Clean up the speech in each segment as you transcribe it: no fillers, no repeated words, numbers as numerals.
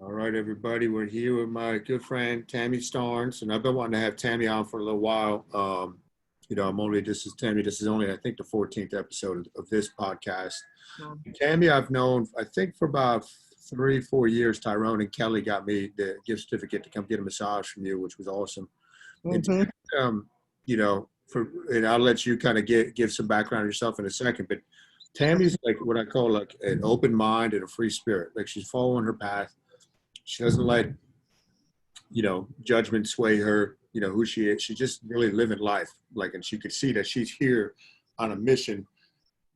All right, everybody. We're here with my good friend Tammie Starnes, and I've been wanting to have Tammie on for a little while. This is Tammie. This is only, I think, the 14th episode of this podcast. Um, Tammie, I've known, I think, for about 3, 4 years. Tyrone and Kelly got me the gift certificate to come get a massage from you, which was awesome. And hmm and I'll let you kind of give some background on yourself in a second. But Tammie's like what I call like an open mind and a free spirit. Like she's following her path. She doesn't let, judgment sway her, who she is. She's just really living life. Like, and she could see that she's here on a mission,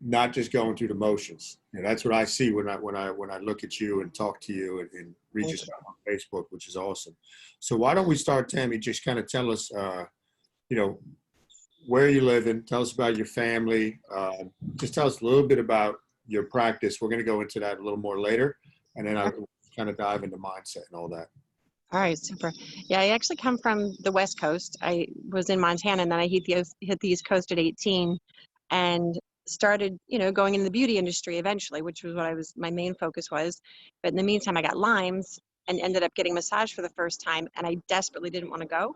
not just going through the motions. And that's what I see when I look at you and talk to you and read your stuff on Facebook, which is awesome. So why don't we start, Tammie, just kind of tell us, you know, where you live in, tell us about your family. Just tell us a little bit about your practice. We're going to go into that a little more later. And then I'll kind of dive into mindset and all that. All right, super. Yeah, I actually come from the West Coast. I was in Montana, and then I hit the East Coast at 18, and started, going in the beauty industry eventually, which was my main focus was. But in the meantime, I got Lyme's and ended up getting massage for the first time, and I desperately didn't want to go.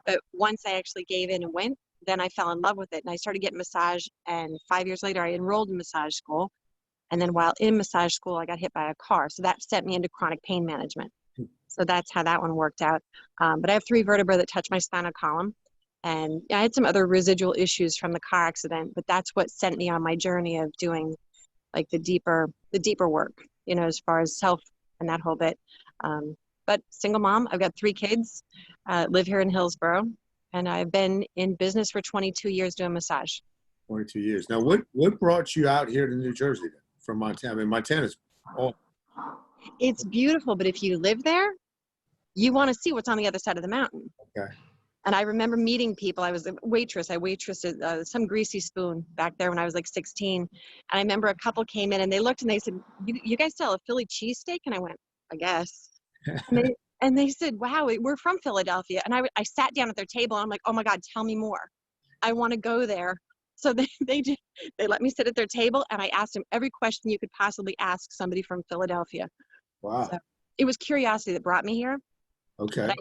But once I actually gave in and went, then I fell in love with it, and I started getting massage. And 5 years later, I enrolled in massage school. And then while in massage school, I got hit by a car. So that sent me into chronic pain management. So that's how that one worked out. But I have 3 vertebrae that touch my spinal column. And I had some other residual issues from the car accident, but that's what sent me on my journey of doing like the deeper work, as far as self and that whole bit. But single mom, I've got 3 kids, live here in Hillsborough, and I've been in business for 22 years doing massage. 22 years. Now, what brought you out here to New Jersey then, from Montana? I mean, Montana's all. It's beautiful, but if you live there, you want to see what's on the other side of the mountain. Okay. And I remember meeting people. I was a waitress. I waitressed at some Greasy Spoon back there when I was like 16. And I remember a couple came in and they looked and they said, you guys sell a Philly cheesesteak? And I went, I guess. And they said, wow, we're from Philadelphia. And I sat down at their table and I'm like, oh my God, tell me more. I want to go there. So they let me sit at their table and I asked them every question you could possibly ask somebody from Philadelphia. Wow. So it was curiosity that brought me here. Okay. But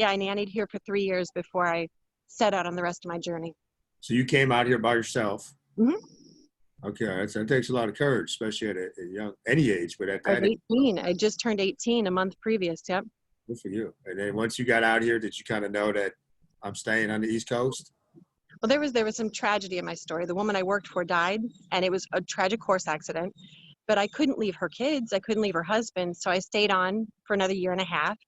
I nannied here for 3 years before I set out on the rest of my journey. So you came out here by yourself. Mm-hmm. Okay, that takes a lot of courage, especially at a young, any age, but at I that was age. 18. I just turned 18 a month previous. Yep. Good for you. And then once you got out here, did you kind of know that I'm staying on the East Coast? Well, there was some tragedy in my story. The woman I worked for died, and it was a tragic horse accident. But I couldn't leave her kids. I couldn't leave her husband. So I stayed on for another year and a half.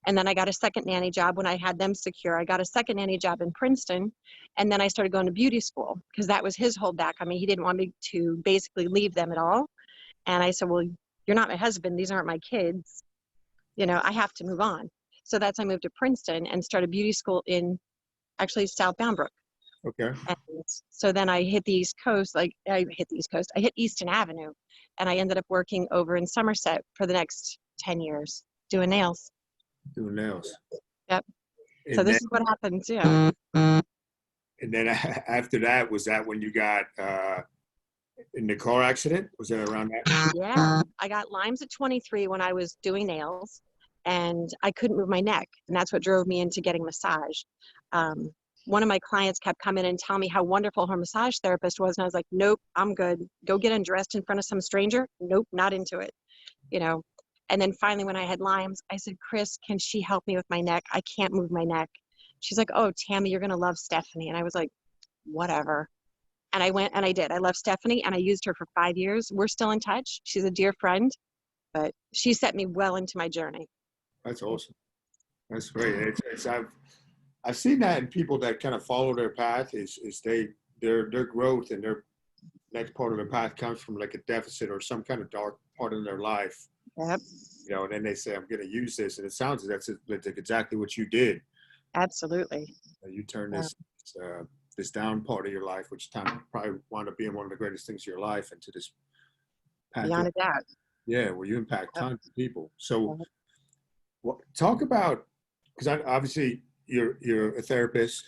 And then I got a second nanny job when I had them secure. I got a second nanny job in Princeton. And then I started going to beauty school because that was his holdback. I mean, he didn't want me to basically leave them at all. And I said, well, you're not my husband. These aren't my kids. I have to move on. So that's I moved to Princeton and started beauty school in actually South Boundbrook. Okay. And so then I hit the East Coast. I hit Easton Avenue. And I ended up working over in Somerset for the next 10 years doing nails. Doing nails. Yep. And So this then, is what happens. Yeah. and then after that, was that when you got in the car accident? Was that around that? Yeah. I got Lyme's at 23 when I was doing nails and I couldn't move my neck. And that's what drove me into getting massage. One of my clients kept coming and telling me how wonderful her massage therapist was. And I was like, nope, I'm good. Go get undressed in front of some stranger. Nope, not into it. And then finally, when I had Lyme's, I said, Chris, can she help me with my neck? I can't move my neck. She's like, oh, Tammie, you're going to love Stephanie. And I was like, whatever. And I went and I did. I love Stephanie and I used her for 5 years. We're still in touch. She's a dear friend, but she set me well into my journey. That's awesome. That's great. I've seen that in people that kind of follow their path is their growth and their next part of their path comes from like a deficit or some kind of dark part of their life. Yep. And then they say, I'm going to use this. And it sounds like that's like exactly what you did. Absolutely. You turn this down part of your life, which probably wound up being one of the greatest things of your life, into this path. Beyond a doubt. Yeah, where you impact tons of people. So talk about, because obviously you're a therapist,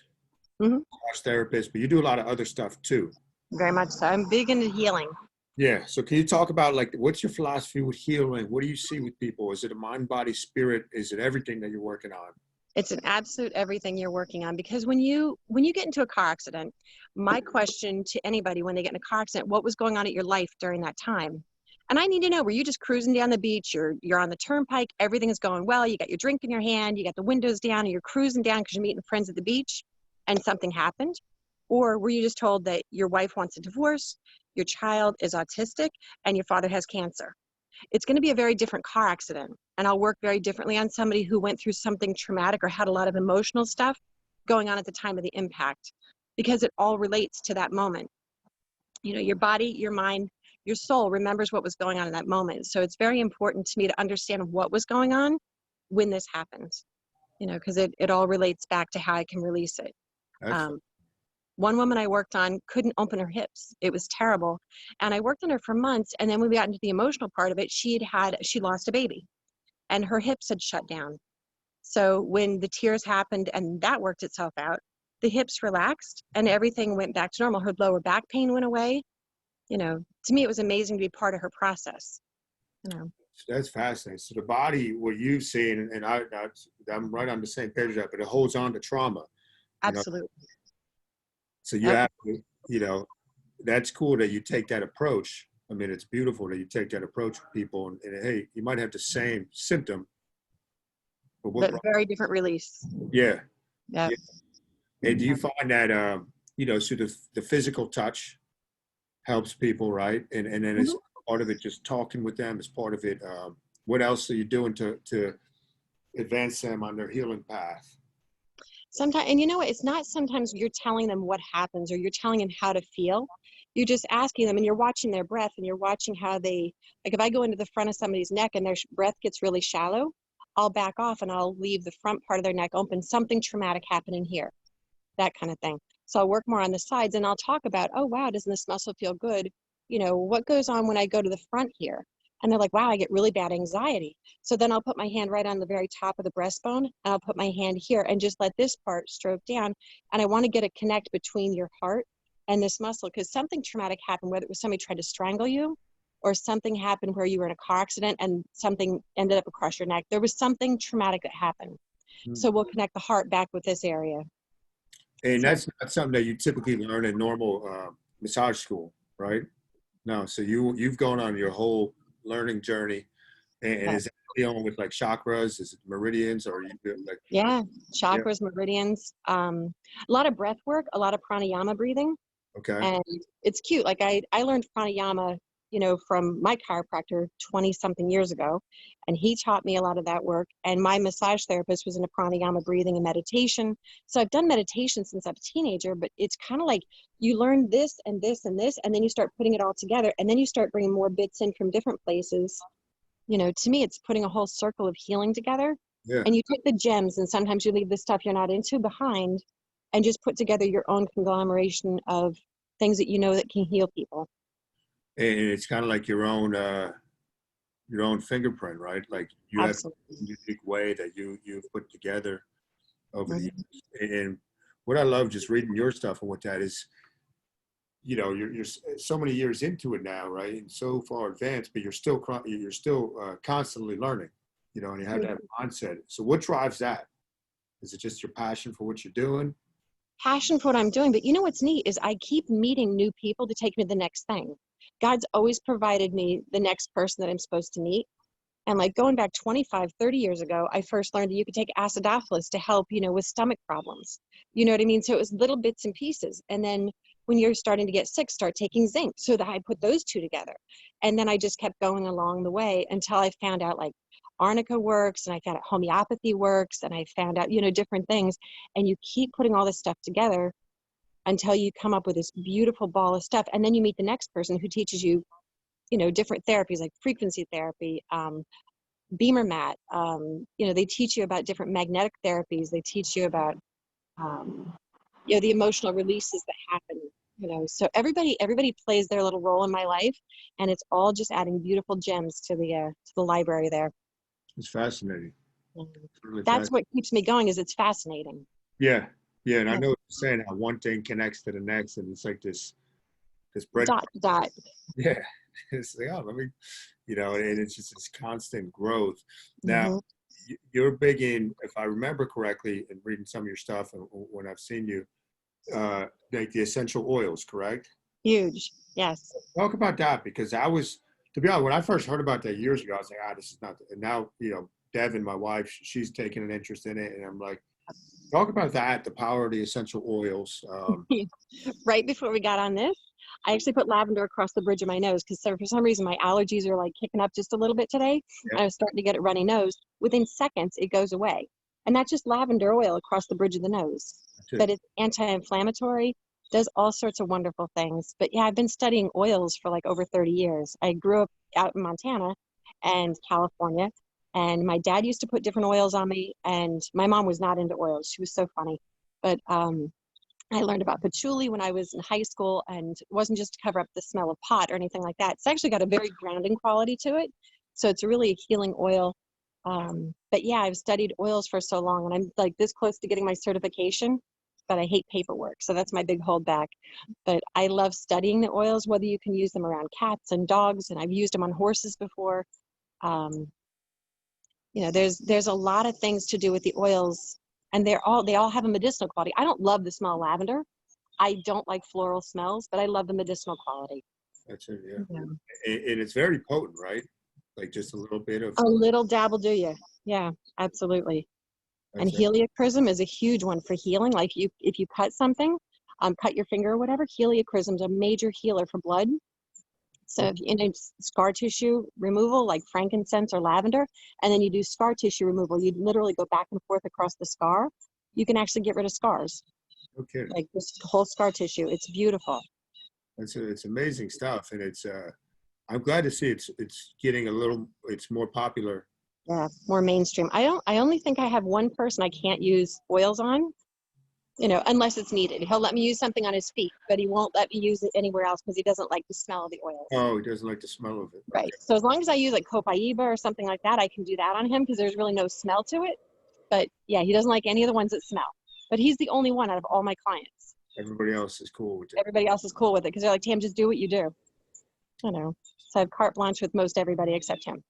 Mm-hmm. therapist, but you do a lot of other stuff too. Very much so. I'm big into healing. Yeah. So can you talk about like what's your philosophy with healing? What do you see with people? Is it a mind, body, spirit? Is it everything that you're working on? It's an absolute everything you're working on, because when you get into a car accident, my question to anybody when they get in a car accident, what was going on at your life during that time? And I need to know, were you just cruising down the beach? You're on the turnpike, everything is going well, you got your drink in your hand, you got the windows down, and you're cruising down because you're meeting friends at the beach and something happened? Or were you just told that your wife wants a divorce, your child is autistic, and your father has cancer? It's going to be a very different car accident. And I'll work very differently on somebody who went through something traumatic or had a lot of emotional stuff going on at the time of the impact, because it all relates to that moment. You know, your body, your mind, your soul remembers what was going on in that moment. So it's very important to me to understand what was going on when this happens, you know, because it all relates back to how I can release it. Excellent. Um, One woman I worked on couldn't open her hips. It was terrible. And I worked on her for months. And then when we got into the emotional part of it, she lost a baby and her hips had shut down. So when the tears happened and that worked itself out, the hips relaxed and everything went back to normal. Her lower back pain went away. You know, to me, it was amazing to be part of her process, you know. That's fascinating. So the body, what you've seen, and I'm right on the same page with that, but it holds on to trauma, you know. Absolutely. So you Yep. have to, you know, that's cool that you take that approach. I mean, it's beautiful that you take that approach with people. And hey, you might have the same symptom, but what But brought, very different release. yeah. Yep. Yeah. And do you find that, you know, so the physical touch helps people, right? And then Mhm. it's part of it, just talking with them is part of it. What else are you doing to advance them on their healing path? Sometimes, and you know what, it's not sometimes you're telling them what happens or you're telling them how to feel. You're just asking them and you're watching their breath and you're watching how they, like if I go into the front of somebody's neck and their breath gets really shallow, I'll back off and I'll leave the front part of their neck open. Something traumatic happening here, that kind of thing. So I'll work more on the sides and I'll talk about, oh, wow, doesn't this muscle feel good? You know, what goes on when I go to the front here? And they're like, wow, I get really bad anxiety. So then I'll put my hand right on the very top of the breastbone and I'll put my hand here and just let this part stroke down. And I want to get a connect between your heart and this muscle, because something traumatic happened, whether it was somebody tried to strangle you or something happened where you were in a car accident and something ended up across your neck. There was something traumatic that happened. So we'll connect the heart back with this area. And So that's not something that you typically learn in normal massage school, right? No. So you've gone on your whole learning journey, and yeah. is it dealing with like chakras? Is it meridians, or you feel like Yeah, yeah? chakras, meridians, a lot of breath work, a lot of pranayama breathing. Okay. And it's cute. Like I learned pranayama, you know, from my chiropractor 20 something years ago. And he taught me a lot of that work. And my massage therapist was into pranayama breathing and meditation. So I've done meditation since I was a teenager, but it's kind of like you learn this and this and this, and then you start putting it all together. And then you start bringing more bits in from different places. You know, to me, it's putting a whole circle of healing together. Yeah. And you take the gems, and sometimes you leave the stuff you're not into behind and just put together your own conglomeration of things that you know that can heal people. And it's kind of like your own fingerprint, right? Like you have Absolutely. a unique way that you've put together over the Mhm. years. And what I love just reading your stuff and what that is, you know, you're so many years into it now, right? And so far advanced, but you're still constantly learning, you know, and you have to have a mindset. So what drives that? Is it just your passion for what you're doing? Passion for what I'm doing. But you know what's neat is I keep meeting new people to take me to the next thing. God's always provided me the next person that I'm supposed to meet. And like going back 25, 30 years ago, I first learned that you could take acidophilus to help, you know, with stomach problems. You know what I mean? So it was little bits and pieces. And then when you're starting to get sick, start taking zinc so that I put those two together. And then I just kept going along the way until I found out like arnica works and I found out homeopathy works and I found out, you know, different things. And you keep putting all this stuff together until you come up with this beautiful ball of stuff. And then you meet the next person who teaches you, you know, different therapies like frequency therapy, Beamer mat. You know, they teach you about different magnetic therapies. They teach you about, um, you know, the emotional releases that happen. You know, so everybody plays their little role in my life, and it's all just adding beautiful gems to the library there. It's fascinating. And It's really that's fascinating. what keeps me going. Is it's fascinating. Yeah. Yeah. And I Yeah. know what you're saying how one thing connects to the next. And it's like this this bread. Dot to dot. Yeah. It's like, oh, let me, and it's just this constant growth. Now, Hmm. you're big in, if I remember correctly, and reading some of your stuff and when I've seen you, like the essential oils, correct? Huge. Yes. Talk about that because I was, to be honest, when I first heard about that years ago, I was like, this is not, and now, Devin, my wife, she's taken an interest in it. And I'm like, talk about that, the power of the essential oils. Right before we got on this, I actually put lavender across the bridge of my nose because for some reason my allergies are like kicking up just a little bit today. Yeah, I was starting to get a runny nose. Within seconds, it goes away. And that's just lavender oil across the bridge of the nose. that's it. But it's anti-inflammatory, does all sorts of wonderful things. But yeah, I've been studying oils for like over 30 years. I grew up out in Montana and California, and my dad used to put different oils on me, and my mom was not into oils. She was so funny. But I learned about patchouli when I was in high school, and it wasn't just to cover up the smell of pot or anything like that. It's actually got a very grounding quality to it. So it's really a healing oil. But yeah, I've studied oils for so long, and I'm like this close to getting my certification, but I hate paperwork. So that's my big holdback. But I love studying the oils, whether you can use them around cats and dogs, and I've used them on horses before. Um, there's a lot of things to do with the oils, and they all have a medicinal quality. I don't love the smell of lavender. I don't like floral smells, but I love the medicinal quality. That's it. Yeah. Yeah. And it's very potent, right? Like just a little bit of, A little dab will do you. Yeah, absolutely. And that's it. heliochrysum is a huge one for healing. Like if you cut something, cut your finger or whatever, heliochrysum is a major healer for blood. So if you scar tissue removal, like frankincense or lavender, and then you do scar tissue removal, you literally go back and forth across the scar. You can actually get rid of scars, No kidding. like this whole scar tissue. It's beautiful. It's amazing stuff. And I'm glad to see it's getting it's more popular. Yeah, more mainstream. I only think I have one person I can't use oils on, unless it's needed. He'll let me use something on his feet, but he won't let me use it anywhere else because he doesn't like the smell of the oils. Oh, he doesn't like the smell of it. Right. So as long as I use like copaiba or something like that, I can do that on him because there's really no smell to it. But yeah, he doesn't like any of the ones that smell. But he's the only one out of all my clients. Everybody else is cool with it. Everybody else is cool with it because they're like, Tam, just do what you do. So I have carte blanche with most everybody except him.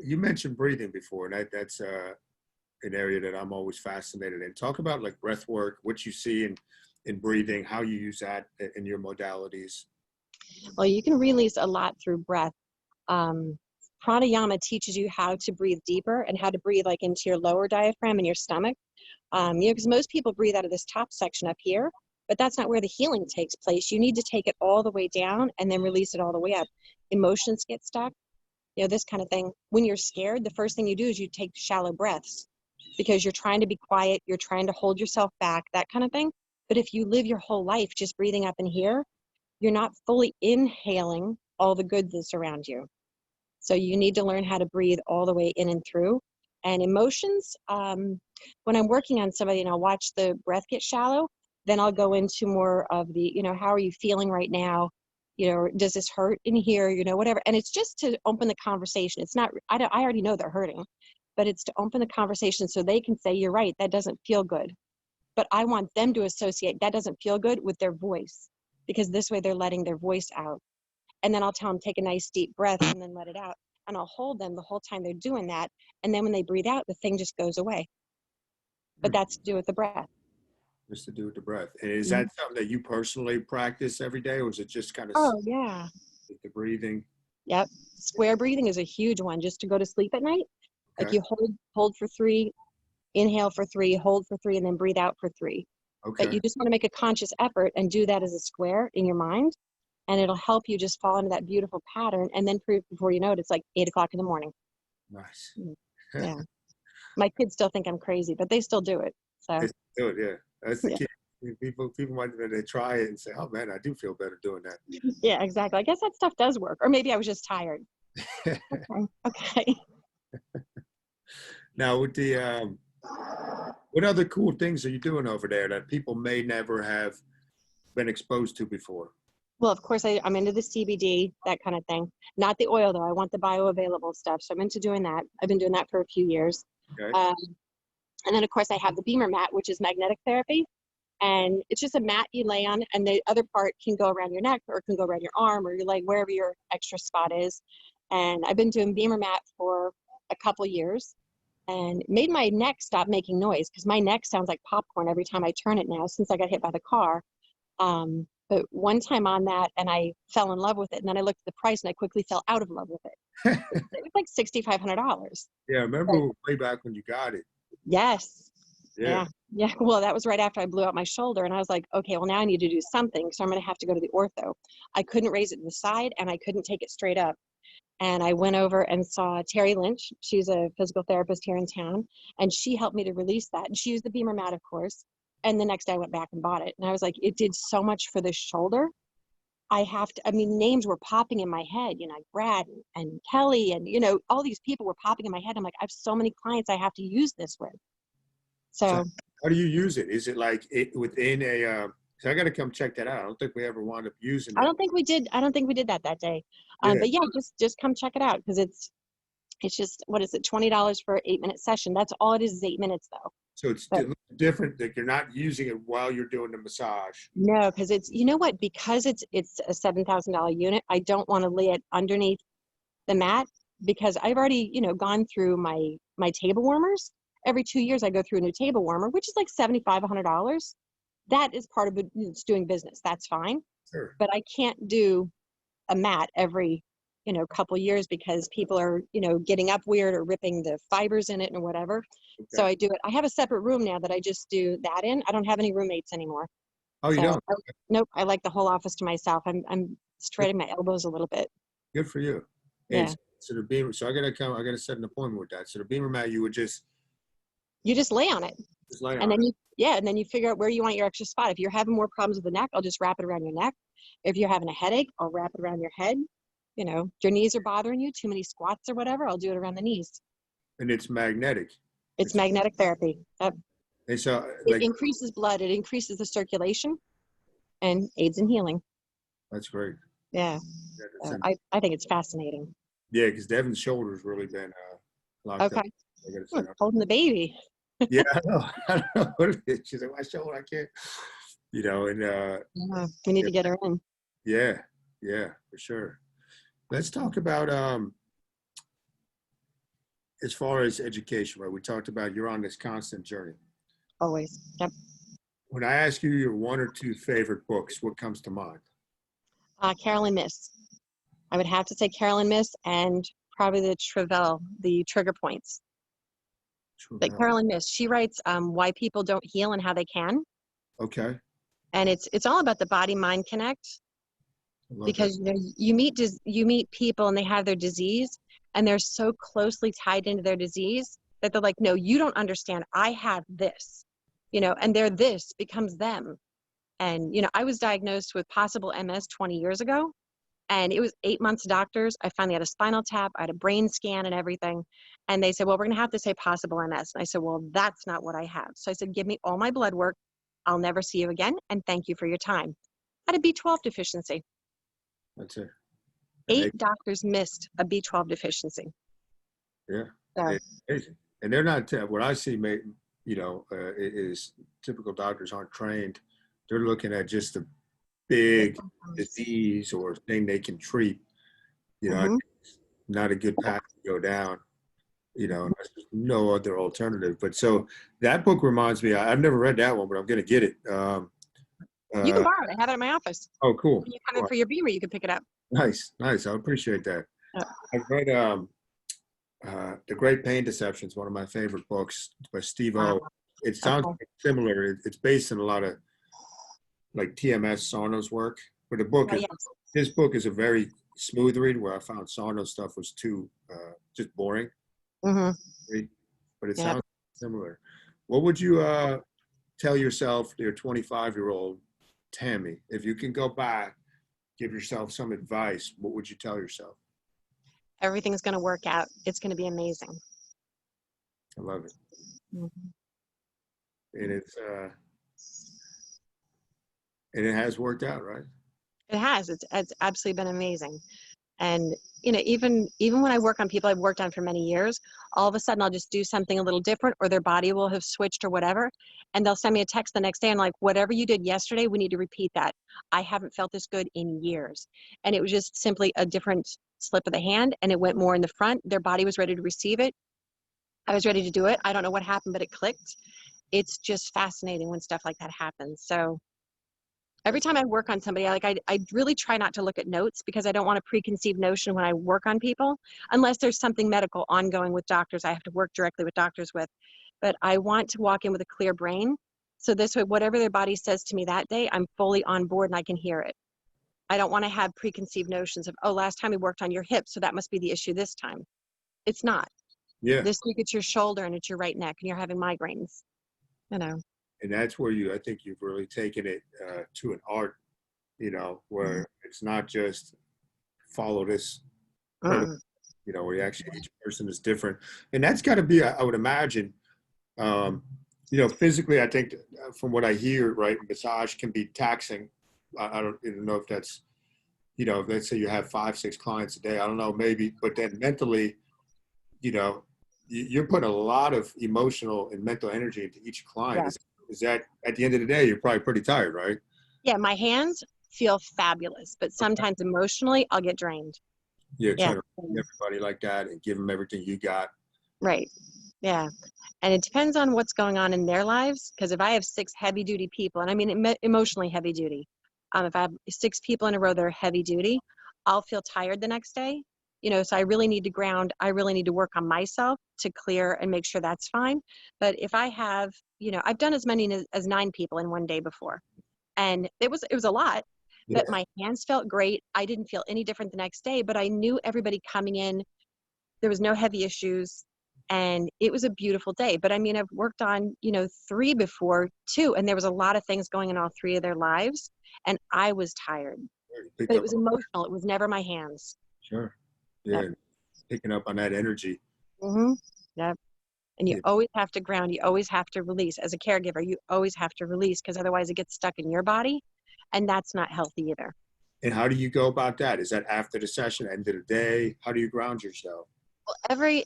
You mentioned breathing before, and that's an area that I'm always fascinated in. Talk about like breath work, what you see in breathing, how you use that in your modalities. Well, you can release a lot through breath. Pranayama teaches you how to breathe deeper and how to breathe like into your lower diaphragm and your stomach. Because most people breathe out of this top section up here, but that's not where the healing takes place. You need to take it all the way down and then release it all the way up. Emotions get stuck, this kind of thing. When you're scared, the first thing you do is you take shallow breaths because you're trying to be quiet, you're trying to hold yourself back, that kind of thing. But if you live your whole life just breathing up in here, you're not fully inhaling all the good that's around you. So you need to learn how to breathe all the way in and through. And emotions, when I'm working on somebody and I'll watch the breath get shallow, then I'll go into more of the, how are you feeling right now? Does this hurt in here? Whatever. And it's just to open the conversation. It's not, I already know they're hurting, but it's to open the conversation so they can say, you're right, that doesn't feel good. But I want them to associate that doesn't feel good with their voice, because this way they're letting their voice out. And then I'll tell them, take a nice deep breath and then let it out. And I'll hold them the whole time they're doing that. And then when they breathe out, the thing just goes away. But that's to do with the breath. Just to do with the breath. And is Mm-hmm. that something that you personally practice every day, or is it just kind of Oh, yeah. the breathing? Yep. Square breathing is a huge one just to go to sleep at night. Okay. Like you hold for 3, inhale for 3, hold for 3, and then breathe out for 3. Okay. But you just want to make a conscious effort and do that as a square in your mind. And it'll help you just fall into that beautiful pattern. And then before you know it, it's like 8 o'clock in the morning. Nice. Yeah. My kids still think I'm crazy, but they still do it. So They do it, yeah. That's the yeah. key. People might, they try it and say, oh man, I do feel better doing that. Yeah, exactly. I guess that stuff does work. Or maybe I was just tired. Okay. Now with what other cool things are you doing over there that people may never have been exposed to before? Well, of course, I'm into the CBD, that kind of thing. Not the oil, though. I want the bioavailable stuff. So I'm into doing that. I've been doing that for a few years. Okay. And then, of course, I have the Beamer mat, which is magnetic therapy. And it's just a mat you lay on, and the other part can go around your neck or it can go around your arm or your leg, wherever your extra spot is. And I've been doing Beamer mat for a couple years, and it made my neck stop making noise, because my neck sounds like popcorn every time I turn it now since I got hit by the car. But one time on that, and I fell in love with it, and then I looked at the price and I quickly fell out of love with it. It was like $6,500. Yeah, I remember way back when you got it. Yes. Yeah. Yeah. Well, that was right after I blew out my shoulder, and I was like, okay, well, now I need to do something. So I'm going to have to go to the ortho. I couldn't raise it to the side, and I couldn't take it straight up. And I went over and saw Terry Lynch. She's a physical therapist here in town, and she helped me to release that. And she used the Beamer mat, of course. And the next day I went back and bought it. And I was like, it did so much for the shoulder. I mean, names were popping in my head, like Brad and Kelly, and, all these people were popping in my head. I'm like, I have so many clients I have to use this with. So how do you use it? Is it like it within a, so I got to come check that out. I don't think we ever wound up using it. I don't think we did that day. Yeah. But yeah, just come check it out, because it's just, what is it, $20 for an 8-minute session. That's all it is 8 minutes though. So it's different that you're not using it while you're doing the massage. No, because it's, what, because it's a $7,000 unit, I don't want to lay it underneath the mat, because I've already, gone through my table warmers. Every 2 years I go through a new table warmer, which is like $75, $100. That is part of it's doing business. That's fine. Sure. But I can't do a mat every, couple years, because people are, getting up weird or ripping the fibers in it and whatever. Okay. So I do it. I have a separate room now that I just do that in. I don't have any roommates anymore. Oh, you don't? Nope. I like the whole office to myself. I'm straightening my elbows a little bit. Good for you. Yeah. And so the Beamer, so I gotta set an appointment with that. So the Beamer mat, you just lay on it. just lay on And then it. and then you figure out where you want your extra spot. If you're having more problems with the neck, I'll just wrap it around your neck. If you're having a headache, I'll wrap it around your head. Your knees are bothering you, too many squats or whatever, I'll do it around the knees. And it's magnetic. It's magnetic therapy. And so It increases blood, it increases the circulation, and aids in healing. that's great. Yeah. I think it's fascinating. Yeah, because Devin's shoulder's really been locked up. Okay. I gotta say. Holding the baby. Yeah, I know. I don't know what it is. She's like, my shoulder, I can't. And Yeah, we need to get her in. yeah, for sure. Let's talk about as far as education, right? We talked about you're on this constant journey. Always. Yep. When I ask you your 1 or 2 favorite books, what comes to mind? Carolyn Miss. I would have to say Carolyn Miss, and probably the Trigger Points. But Carolyn Miss, she writes Why People Don't Heal and How They Can. Okay. And it's all about the body-mind connect. Because you meet people and they have their disease, and they're so closely tied into their disease that they're like, no, you don't understand. I have this, and their this becomes them. And, I was diagnosed with possible MS 20 years ago, and it was 8 months doctors. I finally had a spinal tap. I had a brain scan and everything. And they said, well, we're going to have to say possible MS. And I said, well, that's not what I have. So I said, give me all my blood work. I'll never see you again. And thank you for your time. I had a B12 deficiency. That's it. 8 doctors missed a B12 deficiency. Yeah. So, and they're not, what I see, is typical doctors aren't trained. They're looking at just a big disease or thing they can treat. Not a good path to go down, there's no other alternative. But so that book reminds me, I've never read that one, but I'm going to get it. you can borrow it. I have it in my office. Oh, cool. When you come in for your Beamer, you can pick it up. Nice. I appreciate that. I've read The Great Pain Deception is one of my favorite books by Steve O. It sounds similar. It's based on a lot of like TMS Sarno's work, but the book is this book is a very smooth read, where I found Sarno's stuff was too just boring. Mm-hmm. But it sounds similar. What would you tell yourself, your 25-year-old Tammie, if you can go back, give yourself some advice, what would you tell yourself? Everything's going to work out. It's going to be amazing. I love it. Mm-hmm. And it has worked out, right? It has. It's absolutely been amazing. And, even when I work on people I've worked on for many years, all of a sudden I'll just do something a little different, or their body will have switched or whatever, and they'll send me a text the next day and like, whatever you did yesterday, we need to repeat that. I haven't felt this good in years. And it was just simply a different slip of the hand, and it went more in the front. Their body was ready to receive it. I was ready to do it. I don't know what happened, but it clicked. It's just fascinating when stuff like that happens. So every time I work on somebody, I really try not to look at notes, because I don't want a preconceived notion when I work on people, unless there's something medical ongoing with doctors I have to work directly with doctors with. But I want to walk in with a clear brain. So this way, whatever their body says to me that day, I'm fully on board and I can hear it. I don't want to have preconceived notions of, oh, last time we worked on your hip, so that must be the issue this time. It's not. Yeah. This week it's your shoulder and it's your right neck and you're having migraines, you know. And that's where I think you've really taken it to an art, where it's not just follow this protocol, Mm. where actually each person is different. And that's got to be, I would imagine, physically, I think from what I hear, right, massage can be taxing. I don't even know if that's, let's say you have 5, 6 clients a day, I don't know, maybe, but then mentally, you're putting a lot of emotional and mental energy into each client. Yeah. Is that at the end of the day, you're probably pretty tired, right? Yeah, my hands feel fabulous, but sometimes emotionally I'll get drained. Yeah, Yeah. trying to treat everybody like that and give them everything you got. Right. Yeah. And it depends on what's going on in their lives. Because if I have 6 heavy duty people, and I mean emotionally heavy duty, if I have 6 people in a row that are heavy duty, I'll feel tired the next day. So I really need to ground. I really need to work on myself to clear and make sure that's fine. But if I have, I've done as many as 9 people in one day before, and it was a lot. Yeah. But my hands felt great. I didn't feel any different the next day. But I knew everybody coming in. There was no heavy issues. And it was a beautiful day. But I mean, I've worked on, 3 before too. And there was a lot of things going in all 3 of their lives. And I was tired. Picked But it up was emotional. It was never my hands. Sure. Yep. Yeah. Picking up on that energy. Mm-hmm. Yep. And you Yeah. always have to ground. You always have to release. As a caregiver, you always have to release, because otherwise it gets stuck in your body. And that's not healthy either. And how do you go about that? Is that after the session, end of the day? How do you ground yourself? Well,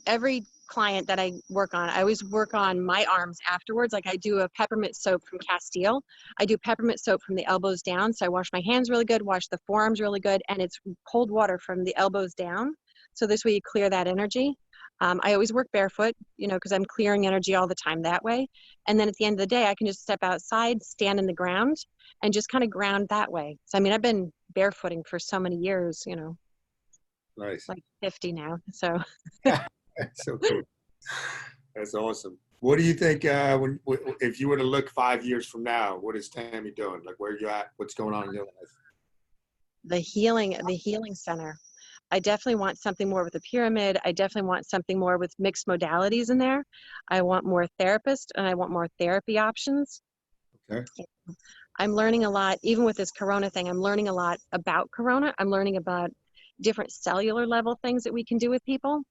every client that I work on, I always work on my arms afterwards. Like I do a peppermint soap from Castile. I do peppermint soap from the elbows down. So I wash my hands really good, wash the forearms really good, and it's cold water from the elbows down. So this way you clear that energy. I always work barefoot, because I'm clearing energy all the time that way. And then at the end of the day, I can just step outside, stand in the ground, and just kind of ground that way. So, I mean, I've been barefooting for so many years, Nice. like 50 now. So. That's so cool. That's awesome. What do you think if you were to look 5 years from now, what is Tammie doing? Like, where are you at? What's going on in your life? The healing center. I definitely want something more with a pyramid. I definitely want something more with mixed modalities in there. I want more therapists, and I want more therapy options. Okay. I'm learning a lot, even with this corona thing, I'm learning a lot about corona. I'm learning about different cellular level things that we can do with people.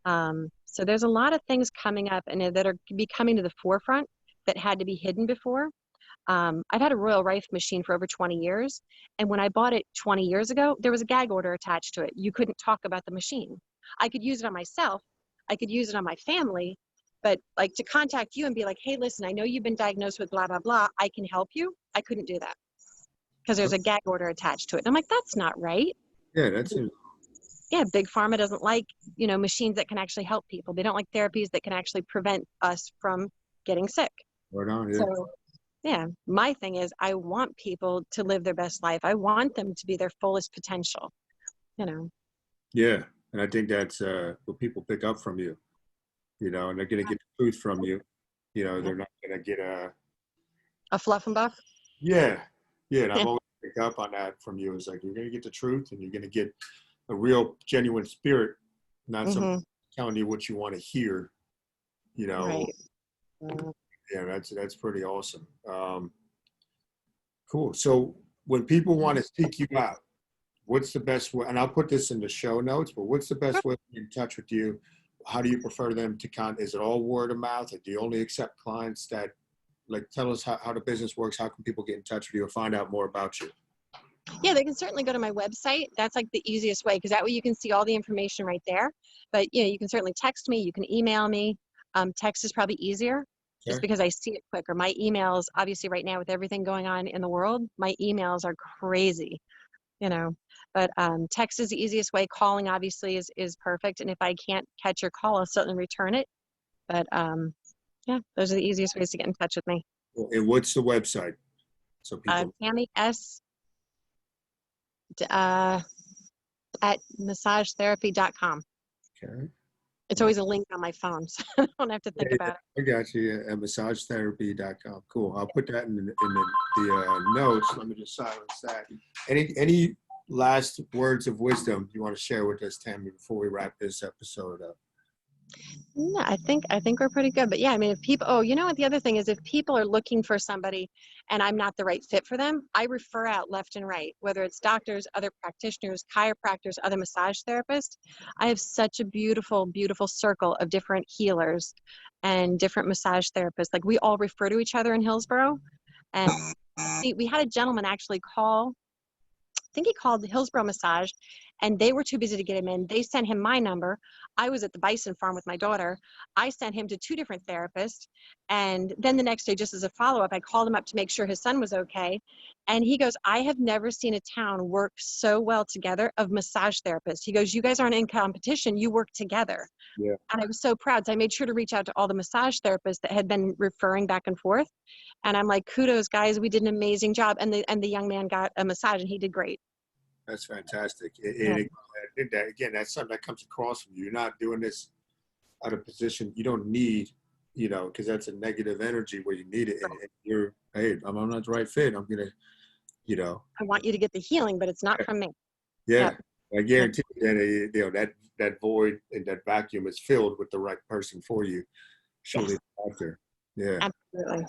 So there's a lot of things coming up and that are be coming to the forefront that had to be hidden before. I've had a Royal Rife machine for over 20 years. And when I bought it 20 years ago, there was a gag order attached to it. You couldn't talk about the machine. I could use it on myself. I could use it on my family. But like to contact you and be like, hey, listen, I know you've been diagnosed with blah, blah, blah. I can help you. I couldn't do that because there's a gag order attached to it. And I'm like, that's not right. Yeah, that's it. Yeah, Big Pharma doesn't like, machines that can actually help people. They don't like therapies that can actually prevent us from getting sick. Right on, yeah. So yeah, my thing is I want people to live their best life. I want them to be their fullest potential, Yeah, and I think that's what people pick up from you, and they're going to get the truth from you. They're not going to get A fluff and buff. yeah, and I've always picked up on that from you. It's like, you're going to get the truth, and you're going to get a real genuine spirit, not someone telling you what you want to hear, Right. Yeah, that's pretty awesome. Cool. So when people want to seek you out, what's the best way? And I'll put this in the show notes, but what's the best way to get in touch with you? How do you prefer them to is it all word of mouth? Or do you only accept clients that, like, tell us how the business works? How can people get in touch with you or find out more about you? Yeah, they can certainly go to my website. That's like the easiest way because that way you can see all the information right there. But you can certainly text me. You can email me. Text is probably easier just Okay. because I see it quicker. My emails, obviously, right now with everything going on in the world, my emails are crazy. You know, but text is the easiest way. Calling obviously is perfect. And if I can't catch your call, I'll certainly return it. But yeah, those are the easiest ways to get in touch with me. Well, and what's the website? So people. Tammie S. Uh, at massagetherapy.com. Okay. It's always a link on my phone, so I don't have to think Yeah, about I got you. Yeah, at massagetherapy.com. Cool. I'll put that in the notes. Let me just silence that. Any last words of wisdom you want to share with us, Tammie, before we wrap this episode up? No, I think we're pretty good. But yeah, I mean, if people, oh, you know what? The other thing is if people are looking for somebody and I'm not the right fit for them, I refer out left and right, whether it's doctors, other practitioners, chiropractors, other massage therapists. I have such a beautiful, beautiful circle of different healers and different massage therapists. Like we all refer to each other in Hillsborough. And we had a gentleman actually call. I think he called the Hillsborough Massage, and they were too busy to get him in. They sent him my number. I was at the bison farm with my daughter. I sent him to two different therapists. And then the next day, just as a follow-up, I called him up to make sure his son was okay. And he goes, I have never seen a town work so well together of massage therapists. He goes, you guys aren't in competition. You work together. Yeah, And I was so proud. So I made sure to reach out to all the massage therapists that had been referring back and forth. And I'm like, kudos, guys. We did an amazing job. And the young man got a massage, and he did great. that's fantastic. Yeah. Again, that's something that comes across from you. You're not doing this out of position you don't need, because that's a negative energy where you need it. And you're, hey, I'm not the right fit. I'm going to, I want you to get the healing, but it's not from me. yeah, Yep. I guarantee you that, that void and that vacuum is filled with the right person for you. Surely Yes, after. Yeah. absolutely.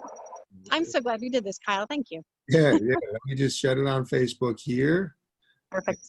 I'm so glad we did this, Kyle. Thank you. Yeah. Yeah. Let me just shut it on Facebook here. Perfect.